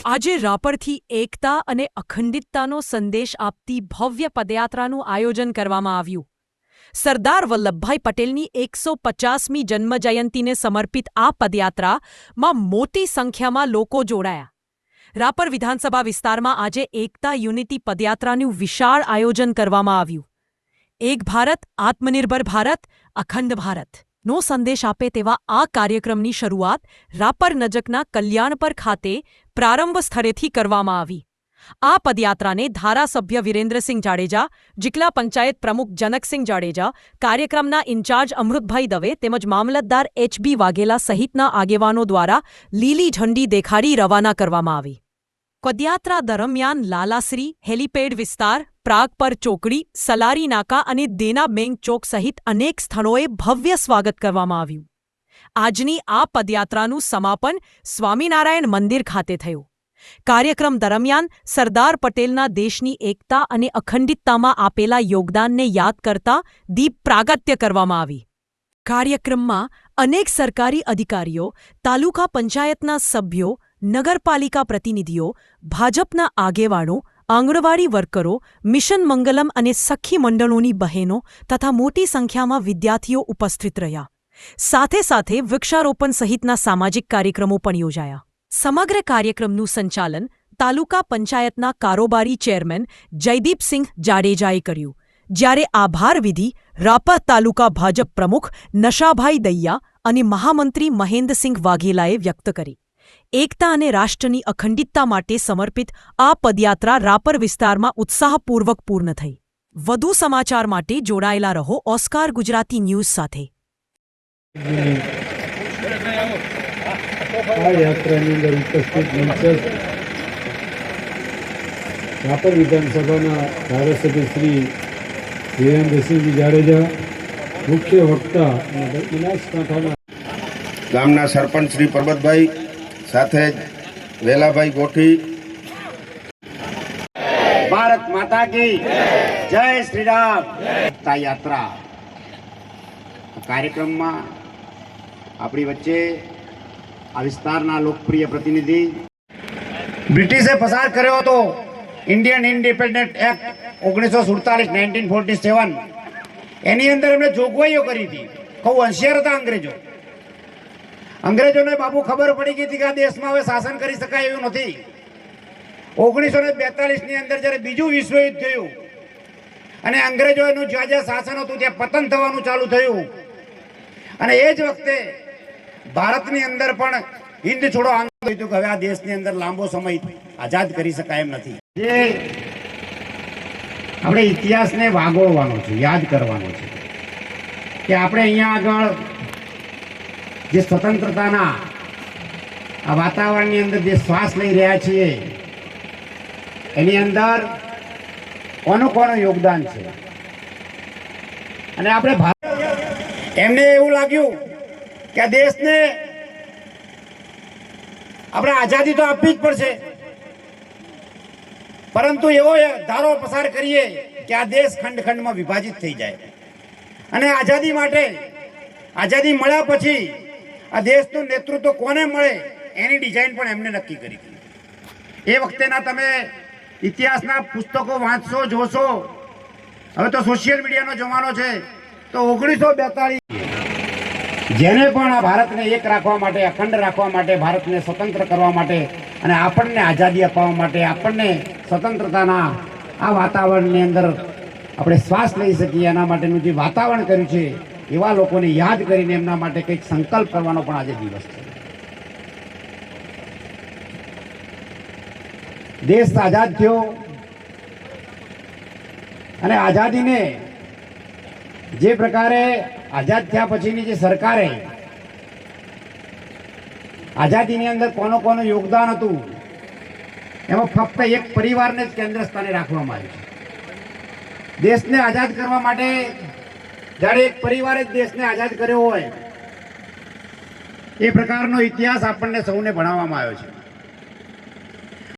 આજે રાપરથી એકતા અને અખંડિતતાનો સંદેશ આપતી ભવ્ય પદયાત્રાનું આયોજન કરવામાં આવ્યું. સરદાર વલ્લભભાઈ પટેલની 150મી જન્મજયંતિને સમર્પિત આ પદયાત્રામાં મોટી સંખ્યામાં લોકો જોડાયા. રાપર વિધાનસભા વિસ્તારમાં આજે એકતા યુનિટી પદયાત્રાનું વિશાળ આયોજન કરવામાં આવ્યું. એક ભારત, આત્મનિર્ભર ભારત, અખંડ ભારત નો સંદેશ આપે તેવા આ કાર્યક્રમની શરૂઆત રાપર નજીકના કલ્યાણપર ખાતે પ્રારંભ સ્થળેથી કરવામાં આવી. આ પદયાત્રાને ધારાસભ્ય વિરેન્દ્રસિંહ જાડેજા, જિલ્લા પંચાયત પ્રમુખ જનકસિંહ જાડેજા, કાર્યક્રમના ઇન્ચાર્જ અમૃતભાઈ દવે તેમજ મામલતદાર એચ.બી. વાઘેલા સહિતના આગેવાનો દ્વારા લીલી ઝંડી દેખાડી રવાના કરવામાં આવી. પદયાત્રા દરમિયાન લાલાશ્રી, હેલીપેડ વિસ્તાર, પ્રાગપર ચોકડી, સલારી નાકા અને દેના બેંક ચોક સહિત અનેક સ્થળોએ ભવ્ય સ્વાગત કરવામાં આવ્યું. આજની આ પદયાત્રાનું સમાપન સ્વામિનારાયણ મંદિર ખાતે થયું. કાર્યક્રમ દરમિયાન સરદાર પટેલના દેશની એકતા અને અખંડિતતામાં આપેલા યોગદાનને યાદ કરતા દીપ પ્રાગટ્ય કરવામાં આવી. કાર્યક્રમમાં અનેક સરકારી અધિકારીઓ, તાલુકા પંચાયતના સભ્યો, નગરપાલિકા પ્રતિનિધિઓ, ભાજપના આગેવાનો, આંગણવાડી વર્કરો, મિશન મંગલમ અને સખી મંડળોની બહેનો તથા મોટી સંખ્યામાં વિદ્યાર્થીઓ ઉપસ્થિત રહ્યા. સાથે સાથે વૃક્ષારોપણ સહિતના સામાજિક કાર્યક્રમો પણ યોજાયા. સમગ્ર કાર્યક્રમનું સંચાલન તાલુકા પંચાયતના કારોબારી ચેરમેન જયદીપસિંહ જાડેજાએ કર્યું, જ્યારે આભાર વિધિ રાપર તાલુકા ભાજપ પ્રમુખ નશાભાઈ દૈયા અને મહામંત્રી મહેન્દ્રસિંહ વાઘેલાએ વ્યક્ત કરી. એકતા અને રાષ્ટ્રની અખંડિતતા માટે સમર્પિત આ પદયાત્રા રાપર વિસ્તારમાં ઉત્સાહપૂર્વક પૂર્ણ થઈ. વધુ સમાચાર માટે જોડાયેલા રહો ઓસ્કાર ગુજરાતી ન્યૂઝ સાથે. આ યાત્રાની અંદર ઉપસ્થિત મંચસ્થ રાપર વિધાનસભાના ધારાસભ્ય શ્રી વિરેન્દ્રસિંહ જાડેજા, મુખ્ય વક્તા અને બનાસકાંઠાના ગામના સરપંચ શ્રી પરબતભાઈ સાથે વેલાભાઈ ગોઠી. ભારત માતા કી જય શ્રી રામ. યાત્રા કાર્યક્રમમાં આપણી વચ્ચે આ વિસ્તારના લોકપ્રિય પ્રતિનિધિ, બ્રિટિશે પસાર કર્યો હતો ઇન્ડિયન ઇન્ડિપેન્ડન્ટ એક્ટ 1947 1947. એની અંદર એમણે જોગવાઈઓ કરી હતી. બહુ હોશિયાર હતા અંગ્રેજોને બાબુ ખબર પડી ગઈ હતી કે આ દેશમાં હવે શાસન કરી શકાય એવું નથી. 1942ની અંદર જ્યારે બીજું વિશ્વયુદ્ધ થયું અને અંગ્રેજોનું જ્યાં જ્યાં શાસન હતું ત્યાં પતન થવાનું ચાલુ થયું, અને એ જ વખતે ભારતની અંદર પણ હિન્દ છોડો આંદોલન થયું કે હવે આ દેશની અંદર લાંબો સમય આઝાદ કરી શકાય એમ નથી. જે આપણે ઇતિહાસને વાગોળવાનો છે, યાદ કરવાનો છે કે આપણે અહીંયા આગળ જે સ્વતંત્રતાના આ વાતાવરણની અંદર જે શ્વાસ લઈ રહ્યા છીએ એની અંદર કોનું યોગદાન છે. અને આપણે એમને એવું લાગ્યું કે આ દેશને આપણે આઝાદી તો આપવી જ પડશે, પરંતુ એવો ધારો પસાર કરીએ કે આ દેશ ખંડ ખંડમાં વિભાજિત થઈ જાય. અને આઝાદી માટે, આઝાદી મળ્યા પછી આ દેશનું નેતૃત્વ કોને મળે એની ડિઝાઇન પણ એમને નક્કી કરી હતી. એ વખતેના તમે ઇતિહાસના પુસ્તકો વાંચશો, જોશો. હવે તો સોશિયલ મીડિયાનો જમાનો છે, તો 1942 જેને પણ આ ભારતને એક રાખવા માટે, અખંડ રાખવા માટે, ભારતને સ્વતંત્ર કરવા માટે અને આપણને આઝાદી અપાવવા માટે, આપણને સ્વતંત્રતાના આ વાતાવરણની અંદર આપણે શ્વાસ લઈ શકીએ એના માટેનું જે વાતાવરણ કર્યું છે, એવા લોકોને યાદ કરીને એમના માટે કંઈક સંકલ્પ કરવાનો પણ આજે દિવસ છે. દેશ આઝાદ થયો અને આઝાદીને જે પ્રકારે આઝાદ થયા પછીની જે સરકારે આઝાદીની અંદર કોનું યોગદાન હતું એમાં ફક્ત એક પરિવારને જ કેન્દ્ર સ્થાને રાખવામાં આવ્યું છે. દેશને આઝાદ કરવા માટે જ્યારે એક પરિવારે જ દેશને આઝાદ કર્યો હોય એ પ્રકારનો ઇતિહાસ આપણને સૌને ભણાવવામાં આવ્યો છે.